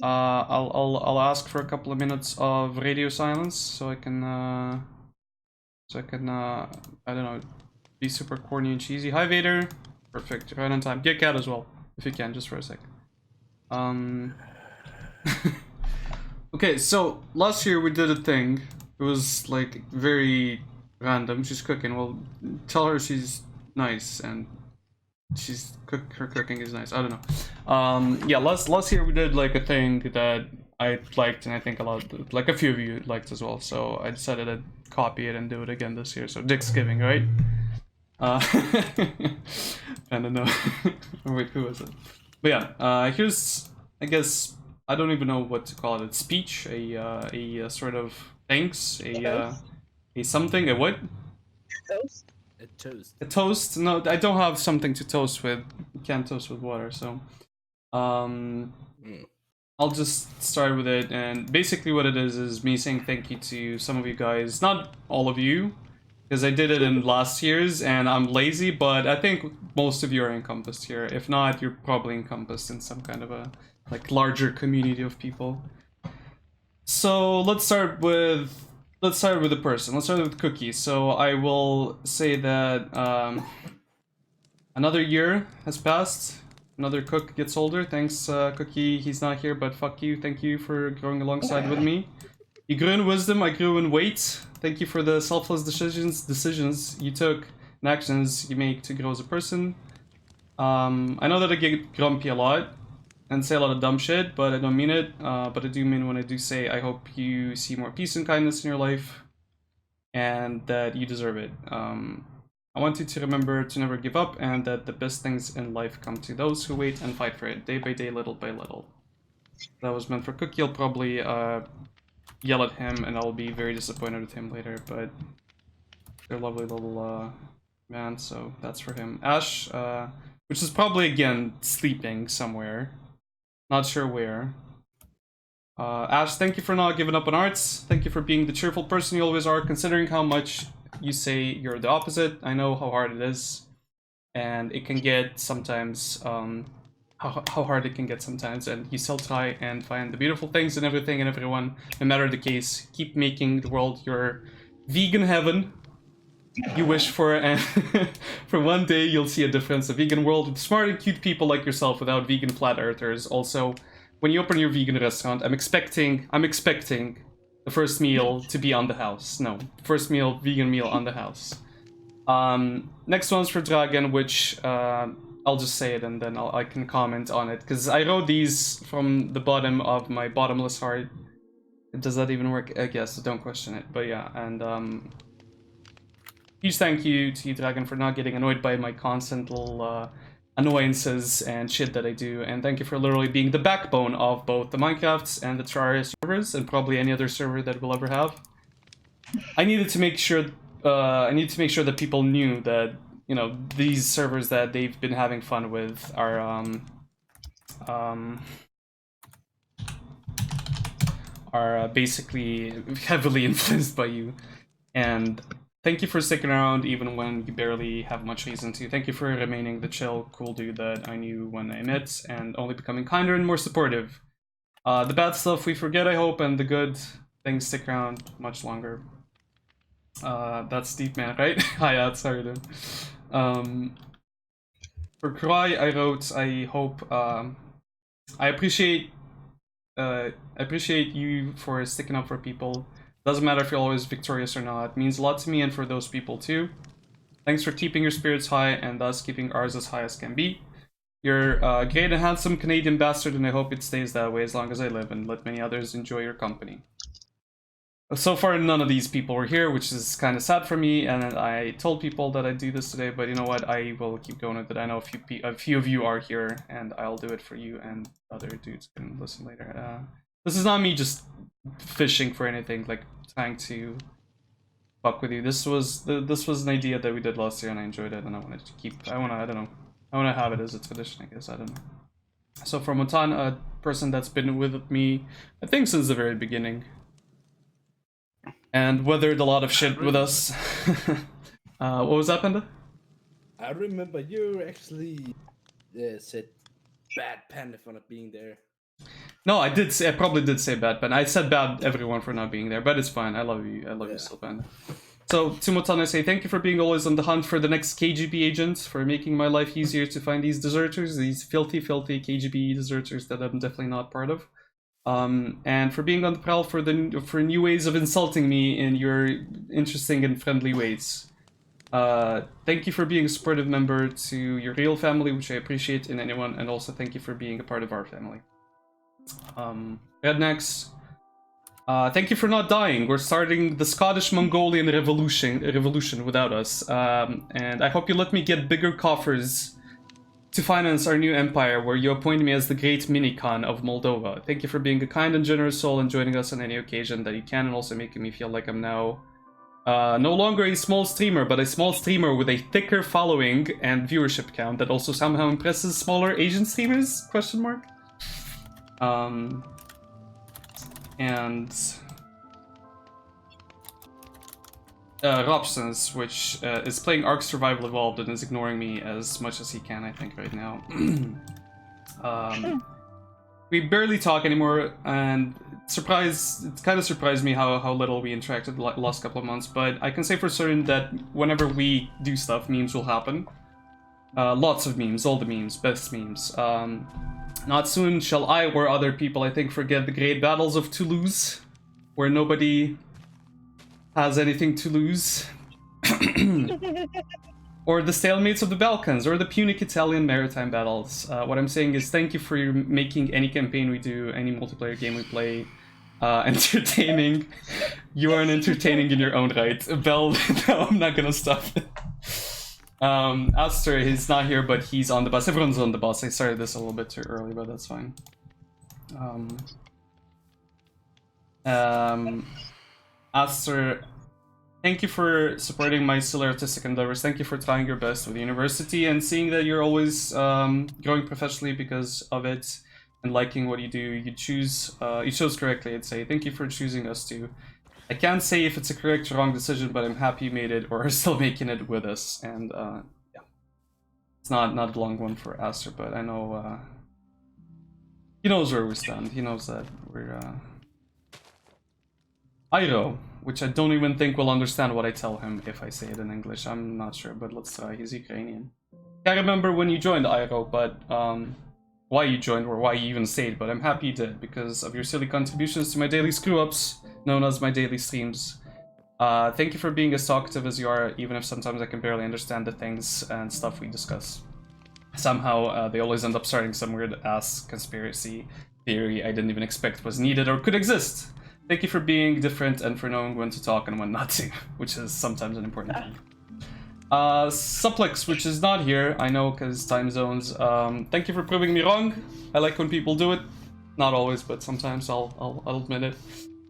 I'll ask for a couple of minutes of radio silence so I can I don't know, be super corny and cheesy. Hi Vader. Perfect, right on time. Get Cat as well, if you can, just for a sec. Okay, so last year we did a thing. It was like very random. She's cooking. Well, tell her she's nice and her cooking is nice. I don't know. Yeah, last year we did like a thing that I liked, and I think a few of you liked as well. So I decided to copy it and do it again this year. So Dixgiving, right? I don't know. Wait, who was it? But yeah, here's, I guess, I don't even know what to call it. Speech, a sort of thanks, a something, a what? Toast? A toast. A toast? No, I don't have something to toast with. You can't toast with water, so I'll just start with it. And basically what it is me saying thank you to some of you guys, not all of you, because I did it in last year's and I'm lazy, but I think most of you are encompassed here. If not, you're probably encompassed in some kind of a like larger community of people. So let's start with the person. Let's start with Cookie. So I will say that another year has passed. Another cook gets older. Thanks, Cookie. He's not here, but fuck you. Thank you for growing alongside with me. You grew in wisdom. I grew in weight. Thank you for the selfless decisions you took and actions you make to grow as a person. I know that I get grumpy a lot and say a lot of dumb shit, but I don't mean it. But I do mean when I do say I hope you see more peace and kindness in your life, and that you deserve it. I want you to remember to never give up, and that the best things in life come to those who wait and fight for it, day by day, little by little. That was meant for Cookie. I'll probably yell at him, and I'll be very disappointed with him later, but they're lovely little man, so that's for him. Ash, which is probably, again, sleeping somewhere. Not sure where. Ash, thank you for not giving up on arts. Thank you for being the cheerful person you always are, considering how much you say you're the opposite. I know how hard it is, and it can get sometimes, how hard it can get sometimes, and you still try and find the beautiful things in everything and everyone, no matter the case. Keep making the world your vegan heaven you wish for, and for one day you'll see a difference. A vegan world with smart and cute people like yourself without vegan flat earthers. Also, when you open your vegan restaurant, I'm expecting the first meal to be on the house. No, first meal, vegan meal on the house. Next one's for Dragon, which I'll just say it and then I can comment on it, because I wrote these from the bottom of my bottomless heart. Does that even work? I guess, don't question it. But yeah, and huge thank you to you, Dragon, for not getting annoyed by my constant little annoyances and shit that I do, and thank you for literally being the backbone of both the Minecrafts and the Terraria servers, and probably any other server that we'll ever have. I needed to make sure that people knew that, you know, these servers that they've been having fun with are basically heavily influenced by you. And thank you for sticking around even when you barely have much reason to. Thank you for remaining the chill, cool dude that I knew when I met, and only becoming kinder and more supportive. The bad stuff we forget, I hope, and the good things stick around much longer. That's deep, man, right? Hi, Ads, how are you doing? For Cry, I wrote, I hope, I appreciate you for sticking up for people. Doesn't matter if you're always victorious or not. It means a lot to me and for those people too. Thanks for keeping your spirits high and thus keeping ours as high as can be. You're a great and handsome Canadian bastard, and I hope it stays that way as long as I live and let many others enjoy your company. So far, none of these people were here, which is kind of sad for me, and I told people that I'd do this today, but you know what? I will keep going with it. I know a few of you are here, and I'll do it for you, and other dudes can listen later. This is not me just fishing for anything, like trying to fuck with you. This was an idea that we did last year, and I enjoyed it, and I wanted to keep. I don't know. I want to have it as a tradition, I guess. I don't know. So from Matan, a person that's been with me, I think since the very beginning, and weathered a lot of shit with us. What was that, Panda? I remember you actually said bad Panda for not being there. No, I did say, I probably did say bad, Ben. I said bad everyone for not being there, but it's fine. I love you. I love you still, Ben. So, Tumotan, I say thank you for being always on the hunt for the next KGB agent, for making my life easier to find these deserters, these filthy, filthy KGB deserters that I'm definitely not part of. And for being on the prowl for new ways of insulting me in your interesting and friendly ways. Thank you for being a supportive member to your real family, which I appreciate in anyone, and also thank you for being a part of our family. Rednecks, thank you for not dying. We're starting the Scottish-Mongolian revolution without us, and I hope you let me get bigger coffers to finance our new empire, where you appoint me as the great mini-Khan of Moldova. Thank you for being a kind and generous soul and joining us on any occasion that you can, and also making me feel like I'm now no longer a small streamer, but a small streamer with a thicker following and viewership count that also somehow impresses smaller Asian streamers? Question mark. And Robsons, which is playing Ark Survival Evolved and is ignoring me as much as he can, I think, right now. We barely talk anymore, and it kind of surprised me how little we interacted the last couple of months, but I can say for certain that whenever we do stuff, memes will happen. Lots of memes, all the memes, best memes. Not soon shall I or other people, I think, forget the great battles of Toulouse, where nobody has anything to lose. Or the stalemates of the Balkans, or the Punic Italian maritime battles. What I'm saying is thank you for making any campaign we do, any multiplayer game we play, entertaining. You are entertaining in your own right. Bell, no, I'm not gonna stop it. Aster, he's not here, but he's on the bus. Everyone's on the bus. I started this a little bit too early, but that's fine. Aster, thank you for supporting my silly artistic endeavors. Thank you for trying your best with the university and seeing that you're always growing professionally because of it and liking what you do. You chose correctly, I'd say. Thank you for choosing us too. I can't say if it's a correct or wrong decision, but I'm happy you made it or are still making it with us. And yeah, it's not a long one for Aster, but I know he knows where we stand. He knows that we're Airo, which I don't even think will understand what I tell him if I say it in English. I'm not sure, but let's try. He's Ukrainian. Can't remember when you joined, Airo, but why you joined or why you even stayed, but I'm happy you did because of your silly contributions to my daily screw-ups, known as my daily streams. Thank you for being as talkative as you are, even if sometimes I can barely understand the things and stuff we discuss. Somehow, they always end up starting some weird-ass conspiracy theory I didn't even expect was needed or could exist. Thank you for being different and for knowing when to talk and when not to, which is sometimes an important thing. Suplex, which is not here, I know, because time zones. Thank you for proving me wrong. I like when people do it. Not always, but sometimes I'll admit it.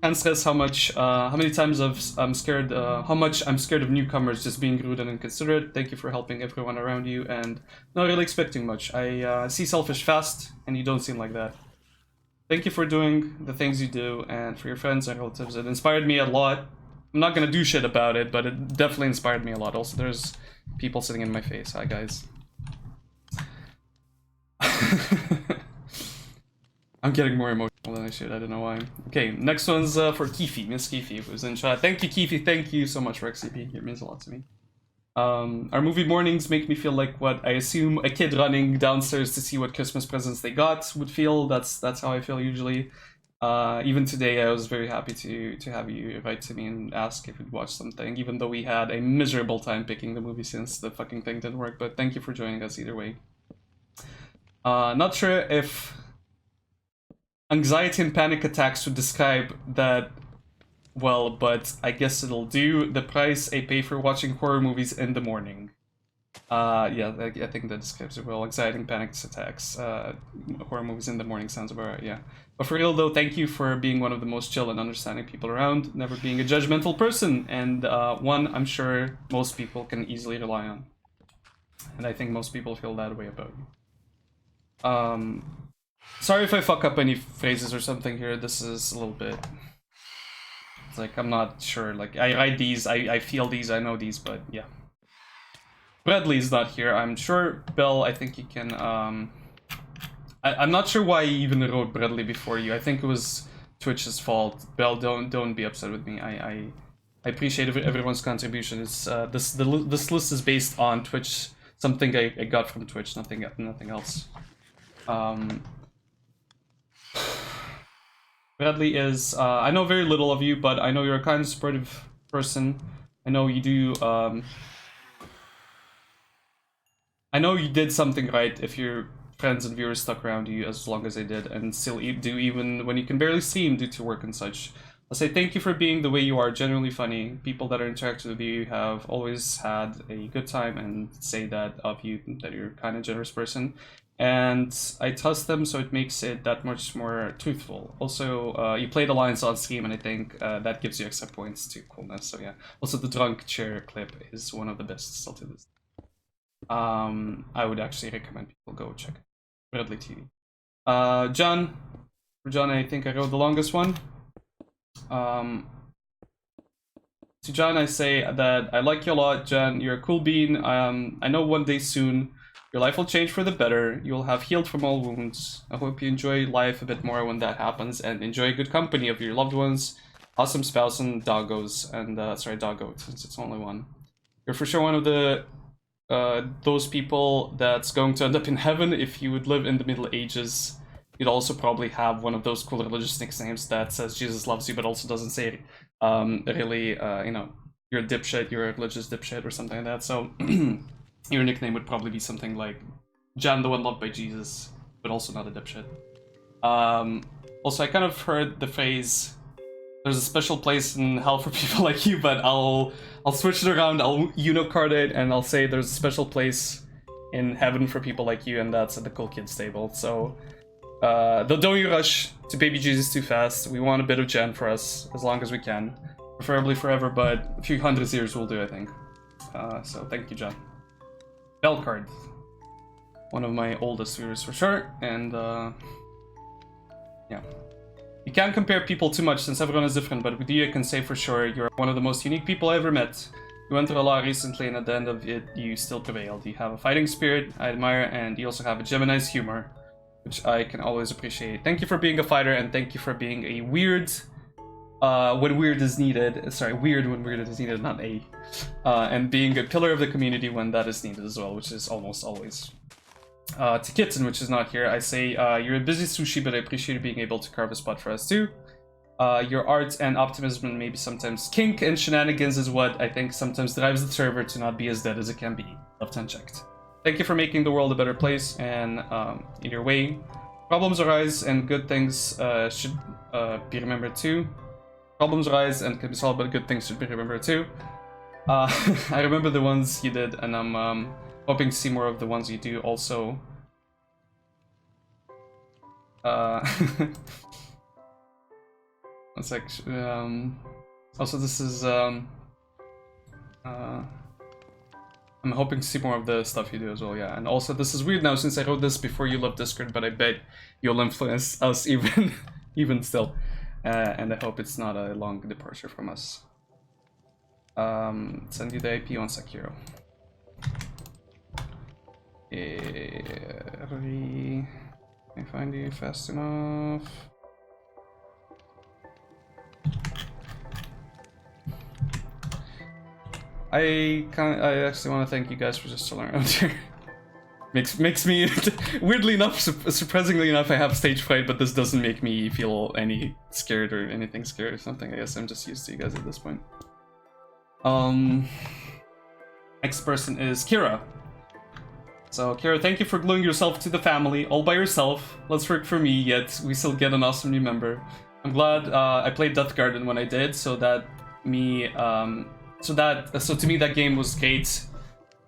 Can't stress how much I'm scared of newcomers just being rude and inconsiderate. Thank you for helping everyone around you and not really expecting much. I see selfish fast, and you don't seem like that. Thank you for doing the things you do and for your friends and relatives. It inspired me a lot. I'm not gonna do shit about it, but it definitely inspired me a lot. Also, there's people sitting in my face. Hi, guys. I'm getting more emotional than I should. I don't know why. Okay, next one's for Kifi, Miss Kifi, who's in chat. Thank you, Kifi. Thank you so much for XCP. It means a lot to me. Our movie mornings make me feel like what I assume a kid running downstairs to see what Christmas presents they got would feel. That's how I feel usually. Even today, I was very happy to have you write to me and ask if we'd watch something, even though we had a miserable time picking the movie since the fucking thing didn't work. But thank you for joining us either way. Not sure if anxiety and panic attacks would describe that well, but I guess it'll do. The price I pay for watching horror movies in the morning. Yeah, I think that describes it well. Anxiety and panic attacks. Horror movies in the morning sounds about right, yeah. But for real though, thank you for being one of the most chill and understanding people around, never being a judgmental person, and one I'm sure most people can easily rely on. And I think most people feel that way about you. Sorry if I fuck up any phrases or something here. This is a little bit... It's like, I'm not sure. Like, I write these, I feel these, I know these, but yeah. Bradley's not here. I'm sure, Bell, I think you can... I'm not sure why I even wrote Bradley before you. I think it was Twitch's fault. Bell, don't be upset with me. I appreciate everyone's contribution. It's this list is based on Twitch, something I got from Twitch, nothing else. Bradley is I know very little of you, but I know you're a kind of supportive person. I know you do. I know you did something right if your friends and viewers stuck around you as long as they did, and still do even when you can barely see them due to work and such. I'll say thank you for being the way you are, genuinely funny. People that are interacting with you have always had a good time and say that of you, that you're a kind of generous person. And I trust them, so it makes it that much more truthful. Also, you played Alliance on Steam, and I think that gives you extra points to coolness, so yeah. Also, the drunk chair clip is one of the best still to this. I would actually recommend people go check it. Bradley TV. John. For John, I think I wrote the longest one. To John, I say that I like you a lot, John. You're a cool bean. I know one day soon your life will change for the better. You'll have healed from all wounds. I hope you enjoy life a bit more when that happens, and enjoy good company of your loved ones, awesome spouse, and doggos. And sorry, doggo, since it's only one. You're for sure one of the those people that's going to end up in heaven. If you would live in the Middle Ages, you'd also probably have one of those cool religious nicknames that says Jesus loves you, but also doesn't say really, you know, you're a dipshit, you're a religious dipshit or something like that. So your nickname would probably be something like John, the one loved by Jesus, but also not a dipshit. Also, I kind of heard the phrase, there's a special place in hell for people like you, but I'll switch it around, I'll Unicard it, and I'll say there's a special place in heaven for people like you, and that's at the cool kids table. So don't you rush to baby Jesus too fast. We want a bit of Jen for us, as long as we can. Preferably forever, but a few hundred years will do, I think. So thank you, John. Bell card. One of my oldest viewers for sure, and yeah. You can't compare people too much since everyone is different, but with you I can say for sure you're one of the most unique people I ever met. You went through a lot recently, and at the end of it, you still prevailed. You have a fighting spirit I admire, and you also have a Gemini's humor, which I can always appreciate. Thank you for being a fighter, and thank you for being a weird when weird is needed. Sorry, weird when weird is needed, not a. And being a pillar of the community when that is needed as well, which is almost always. To Kitten, which is not here, I say you're a busy sushi, but I appreciate being able to carve a spot for us too. Your art and optimism and maybe sometimes kink and shenanigans is what I think sometimes drives the server to not be as dead as it can be, left unchecked. Thank you for making the world a better place, and in your way, problems arise and good things should be remembered too. Problems arise and can be solved, but good things should be remembered too. I remember the ones you did, and I'm hoping to see more of the ones you do also. It's like, also this is, I'm hoping to see more of the stuff you do as well, yeah. And also this is weird now since I wrote this before you left Discord, but I bet you'll influence us even, even still. And I hope it's not a long departure from us. Send you the IP on Sekiro. Can I find you fast enough? I actually want to thank you guys for just chilling around here. makes me weirdly enough, surprisingly enough, I have stage fright, but this doesn't make me feel any scared or anything scared or something. I guess I'm just used to you guys at this point. Next person is Kira. So Kira, thank you for gluing yourself to the family all by yourself. Let's work for me, yet we still get an awesome new member. I'm glad I played Death Garden when I did, so that me so to me that game was great.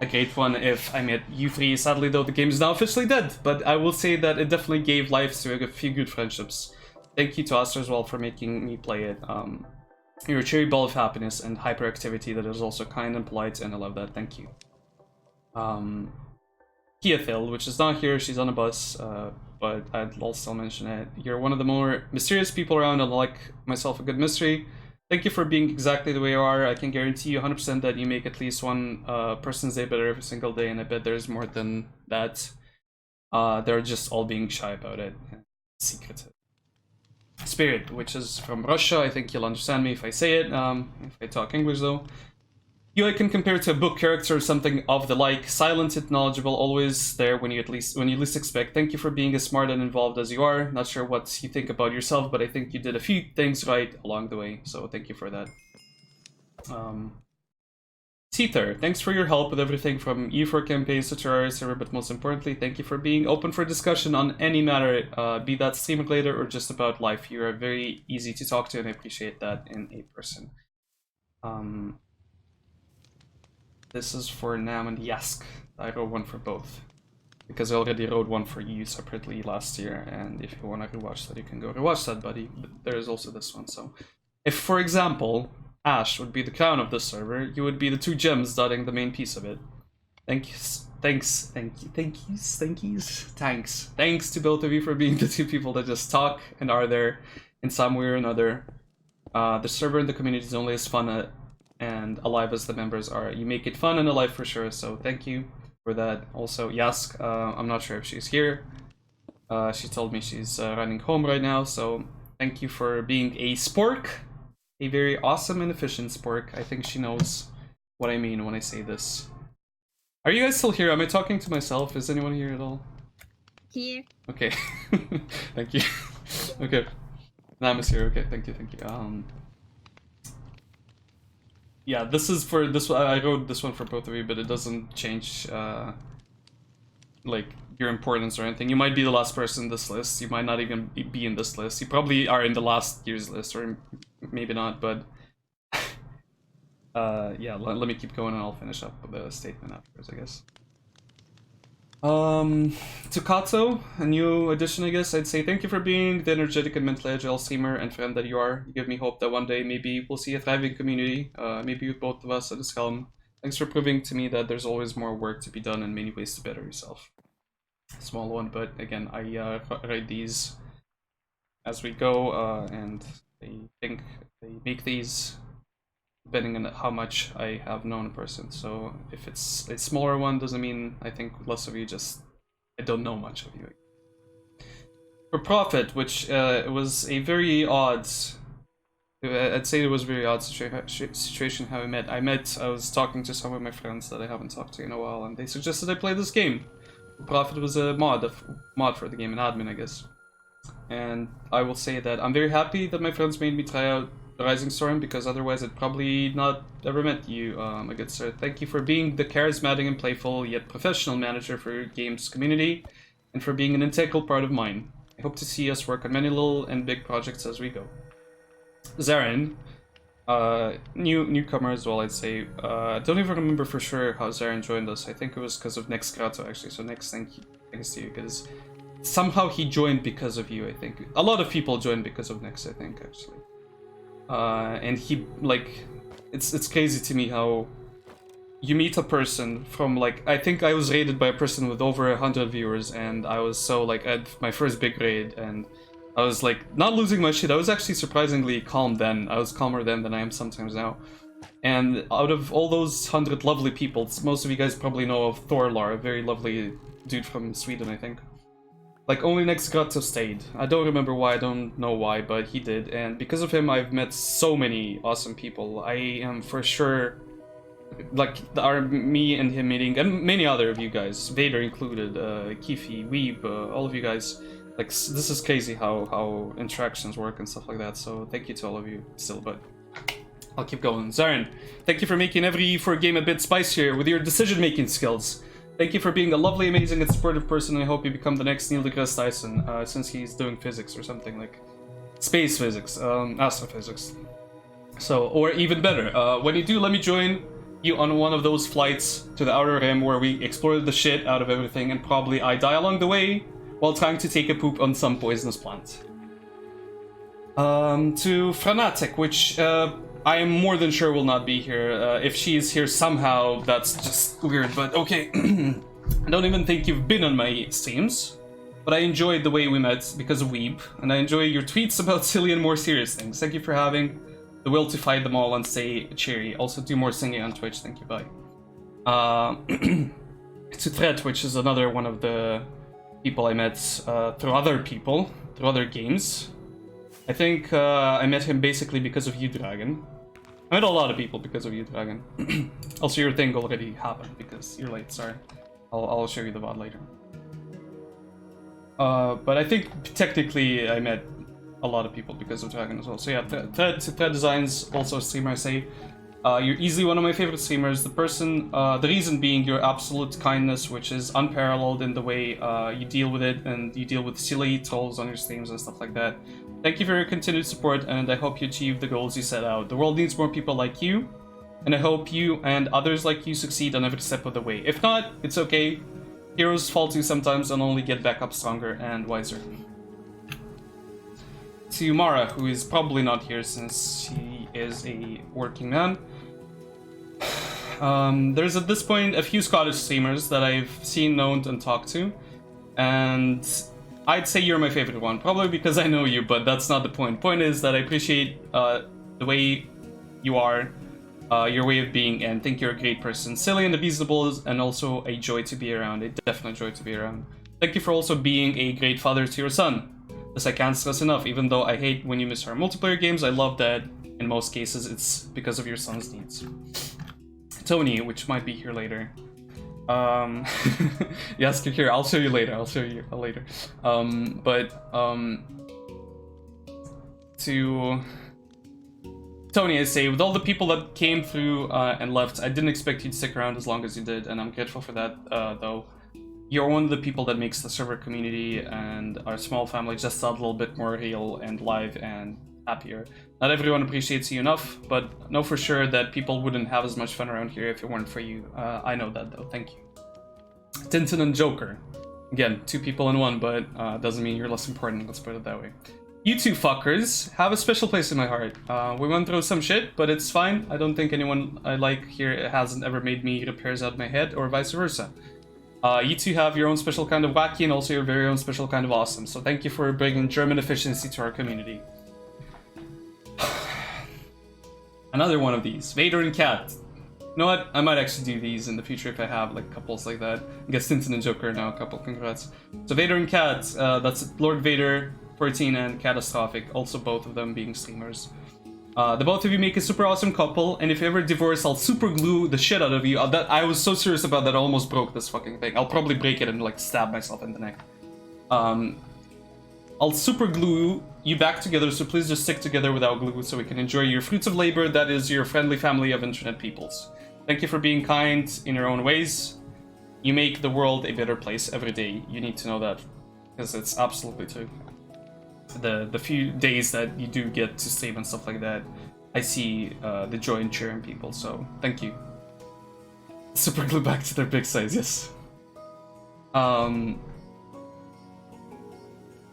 A great one if I met you three. Sadly though, the game is now officially dead, but I will say that it definitely gave life to a few good friendships. Thank you to Aster as well for making me play it. You're a cherry ball of happiness and hyperactivity that is also kind and polite, and I love that. Thank you. Kiathil, which is not here, she's on a bus, but I'll still mention it. You're one of the more mysterious people around, and like myself, a good mystery. Thank you for being exactly the way you are. I can guarantee you 100% that you make at least one person's day better every single day, and I bet there's more than that. They're just all being shy about it. Secretive. Spirit, which is from Russia. I think you'll understand me if I say it. If I talk English though. You I can compare to a book character or something of the like. Silent and knowledgeable, always there when you least expect. Thank you for being as smart and involved as you are. Not sure what you think about yourself, but I think you did a few things right along the way. So thank you for that. Teether, thanks for your help with everything from E4 campaigns to Terraria server, but most importantly, thank you for being open for discussion on any matter, be that stream related or just about life. You are very easy to talk to, and I appreciate that in a person. This is for Nam and Yask. I wrote one for both, because I already wrote one for you separately last year, and if you want to rewatch that, you can go rewatch that, buddy. But there is also this one, so... If, for example, Ash would be the crown of this server, you would be the two gems dotting the main piece of it. Thanks to both of you for being the two people that just talk and are there in some way or another. The server and the community is only as fun and alive as the members are. You make it fun and alive for sure, so thank you for that. Also, Yask, I'm not sure if she's here. She told me she's running home right now, so thank you for being a spork. A very awesome and efficient spork. I think she knows what I mean when I say this. Are you guys still here? Am I talking to myself? Is anyone here at all? Here. Okay. Thank you. Okay. Nam is here. Okay, thank you. Yeah, this is for this one. I wrote this one for both of you, but it doesn't change like your importance or anything. You might be the last person in this list. You might not even be in this list. You probably are in the last year's list, or maybe not, but yeah, let me keep going and I'll finish up with a statement afterwards, I guess. To Kato, a new addition, I guess, I'd say thank you for being the energetic and mentally agile streamer and friend that you are. You give me hope that one day maybe we'll see a thriving community, maybe with both of us at this helm. Thanks for proving to me that there's always more work to be done and many ways to better yourself. Small one, but again, I write these as we go, and I think they make these depending on how much I have known a person. So if it's a smaller one, doesn't mean I think less of you, just I don't know much of you. For Prophet, which it was a very odd, I'd say it was a very odd situation how I met. I was talking to some of my friends that I haven't talked to in a while, and they suggested I play this game. Prophet was a mod for the game, an admin, I guess. And I will say that I'm very happy that my friends made me try out Rising Storm, because otherwise I'd probably not ever met you, my good sir. Thank you for being the charismatic and playful yet professional manager for your game's community, and for being an integral part of mine. I hope to see us work on many little and big projects as we go. Zarin, newcomer as well, I'd say. Don't even remember for sure how Zarin joined us. I think it was because of NixGrato, actually. So next, thanks to you, because somehow he joined because of you, I think. A lot of people joined because of Nix, I think, actually. And he, like, it's crazy to me how you meet a person from, like, I think I was raided by a person with over 100 viewers, and I was so, like, at my first big raid, and I was, like, not losing my shit. I was actually surprisingly calm then. I was calmer then than I am sometimes now. And out of all those 100 lovely people, most of you guys probably know of Thorlar, a very lovely dude from Sweden, I think. Like, only NixGrato stayed. I don't remember why, I don't know why, but he did. And because of him, I've met so many awesome people. I am for sure, like, me and him meeting, and many other of you guys, Vader included, Kifi, Weeb, all of you guys. Like, this is crazy how interactions work and stuff like that, so thank you to all of you still, but I'll keep going. Zarin, thank you for making every E4 game a bit spicier with your decision-making skills. Thank you for being a lovely, amazing, and supportive person, and I hope you become the next Neil deGrasse Tyson, since he's doing physics or something, like space physics, astrophysics. So, or even better, when you do, let me join you on one of those flights to the Outer Rim where we explore the shit out of everything, and probably I die along the way while trying to take a poop on some poisonous plant. To Franatic, which I am more than sure will not be here. If she is here somehow, that's just weird, but okay. I don't even think you've been on my streams, but I enjoyed the way we met because of Weeb, and I enjoy your tweets about silly and more serious things. Thank you for having the will to fight them all and stay cheery. Also do more singing on Twitch, thank you, bye. To Threat, which is another one of the people I met through other people, through other games. I think I met him basically because of you, Dragon. I met a lot of people because of you, Dragon. Also, your thing already happened because you're late, sorry. I'll show you the VOD later. But I think technically I met a lot of people because of Dragon as well. So yeah, Thread Designs, also a streamer I say. You're easily one of my favorite streamers. The reason being your absolute kindness, which is unparalleled in the way you deal with it, and you deal with silly trolls on your streams and stuff like that. Thank you for your continued support, and I hope you achieve the goals you set out. The world needs more people like you, and I hope you and others like you succeed on every step of the way. If not, it's okay. Heroes fall too sometimes and only get back up stronger and wiser. To Mara, who is probably not here since she is a working man. There's at this point a few Scottish streamers that I've seen, known, and talked to, and I'd say you're my favorite one, probably because I know you, but that's not the point. Point is that I appreciate the way you are, your way of being, and think you're a great person. Silly and unreasonable, and also a joy to be around, a definite joy to be around. Thank you for also being a great father to your son. This I can't stress enough, even though I hate when you miss our multiplayer games, I love that in most cases it's because of your son's needs. Tony, which might be here later. Yes, here, I'll show you later, to Tony, I say, with all the people that came through and left, I didn't expect you to stick around as long as you did, and I'm grateful for that, though. You're one of the people that makes the server community and our small family just a little bit more real and live and happier. Not everyone appreciates you enough, but know for sure that people wouldn't have as much fun around here if it weren't for you. I know that, though. Thank you. Tintin and Joker. Again, two people in one, but doesn't mean you're less important. Let's put it that way. You two fuckers have a special place in my heart. We went through some shit, but it's fine. I don't think anyone I like here hasn't ever made me rip hairs out of my head, or vice versa. You two have your own special kind of wacky and also your very own special kind of awesome. So thank you for bringing German efficiency to our community. Another one of these. Vader and Cat. You know what? I might actually do these in the future if I have like couples like that. I guess Tintin and Joker are now a couple. Congrats. So Vader and Cat. That's Lord Vader, 14, and Catastrophic. Also both of them being streamers. The both of you make a super awesome couple, and if you ever divorce, I'll super glue the shit out of you. I was so serious about that, I almost broke this fucking thing. I'll probably break it and like stab myself in the neck. I'll super glue you back together, so please just stick together without glue so we can enjoy your fruits of labor, that is your friendly family of internet peoples. Thank you for being kind in your own ways. You make the world a better place every day. You need to know that, because it's absolutely true. The few days that you do get to stream and stuff like that, I see the joy and cheer in people, so thank you. Super glue back to their big size, yes.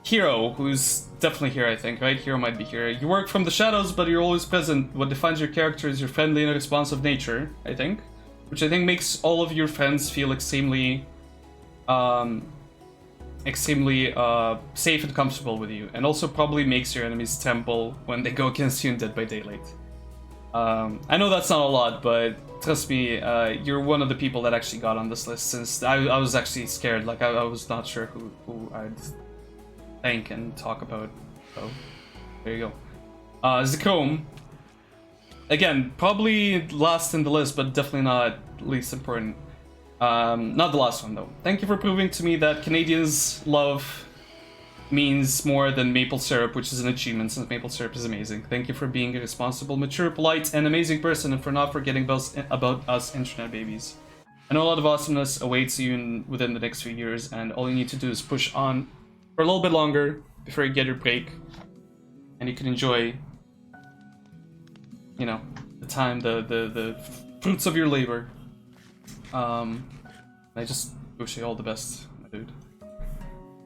Hero, who's definitely here, I think, right? Hero might be here. You work from the shadows, but you're always present. What defines your character is your friendly and responsive nature, I think. Which I think makes all of your friends feel extremely safe and comfortable with you, and also probably makes your enemies tremble when they go against you in Dead by Daylight. I know that's not a lot, but trust me, you're one of the people that actually got on this list, since I was actually scared. Like, I was not sure who I'd thank and talk about, so there you go. Zachrome, again, probably last in the list, but definitely not least important. Not the last one, though. Thank you for proving to me that Canadians' love means more than maple syrup, which is an achievement since maple syrup is amazing. Thank you for being a responsible, mature, polite, and amazing person, and for not forgetting about us internet babies. I know a lot of awesomeness awaits you within the next few years, and all you need to do is push on for a little bit longer before you get your break, and you can enjoy, you know, the time, the fruits of your labor. I just wish you all the best, my dude.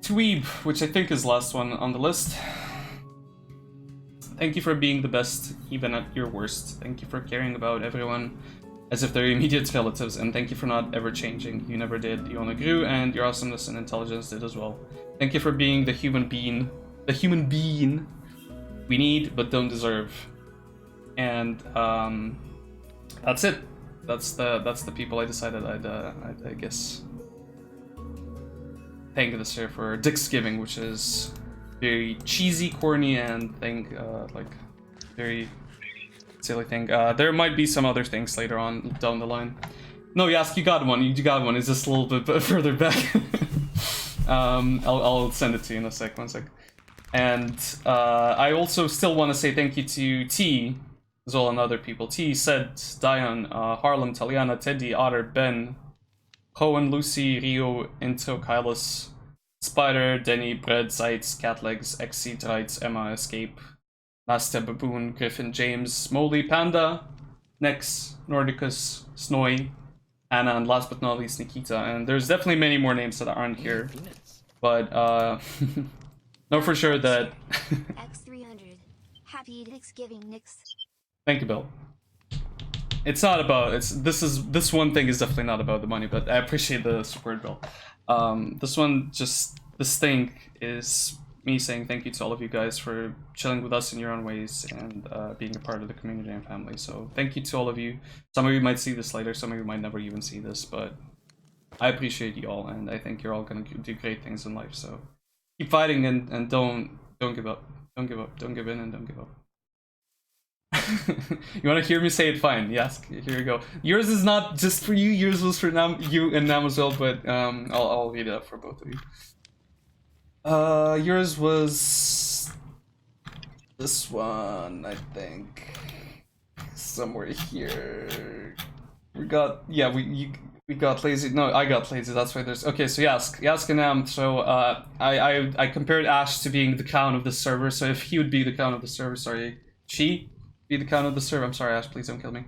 Tweeb, which I think is the last one on the list. Thank you for being the best, even at your worst. Thank you for caring about everyone as if they're immediate relatives, and thank you for not ever changing. You never did. You only grew, and your awesomeness and intelligence did as well. Thank you for being the human being we need but don't deserve. And that's it. That's the people I decided I'd I guess thank the server Dixgiving, which is very cheesy, corny, and like very silly thing. There might be some other things later on down the line. No, Yask, you got one. You got one. It's just a little bit further back. I'll send it to you in a sec. 1 sec. And I also still want to say thank you to T, as well, and other people. T, Sed, Dion, Harlem, Taliana, Teddy, Otter, Ben, Cohen, Lucy, Rio, Into, Kylus, Spider, Denny, Bread, Sites, Catlegs, XC, Trites, Emma, Escape, Master, Baboon, Griffin, James, Molly, Panda, Nex, Nordicus, Snowy, Anna, and last but not least, Nikita. And there's definitely many more names that aren't here. But, know for sure that... X300. Happy Dixgiving, Nix. Thank you, Bill. It's not about... This one thing is definitely not about the money, but I appreciate the support, Bill. This thing is me saying thank you to all of you guys for chilling with us in your own ways and being a part of the community and family. So thank you to all of you. Some of you might see this later, some of you might never even see this, but I appreciate you all, and I think you're all gonna do great things in life. So keep fighting and don't give up. Don't give up. Don't give in and don't give up. You want to hear me say it? Fine. Yes. Here you go. Yours is not just for you. Yours was for you and Nam as well. But I'll read it up for both of you. Yours was this one, I think, somewhere here. We got we got lazy. No, I got lazy. That's why there's okay. So Yask and Nam. So I compared Ash to being the count of the server. So if he would be the count of the server, sorry, she be the count of the server. I'm sorry, Ash. Please don't kill me.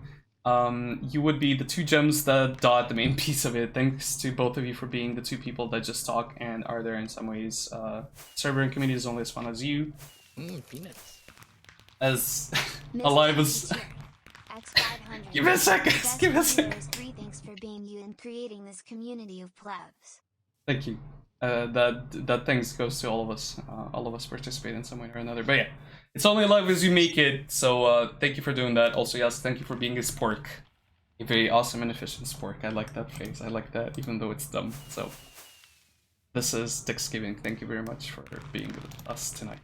You would be the 2 gems that dot the main piece of it. Thanks to both of you for being the 2 people that just talk and are there in some ways. Server and community is only as fun as you. Peanuts. As alive as. X500. Give me a second. Give me a second. Thanks for being you and creating this community of plebs. Thank you. That thanks goes to all of us. All of us participate in some way or another. But yeah, it's only alive as you make it. So thank you for doing that. Also, yes, thank you for being a spork. A very awesome and efficient spork. I like that phrase. I like that, even though it's dumb. So this is Dixgiving. Thank you very much for being with us tonight.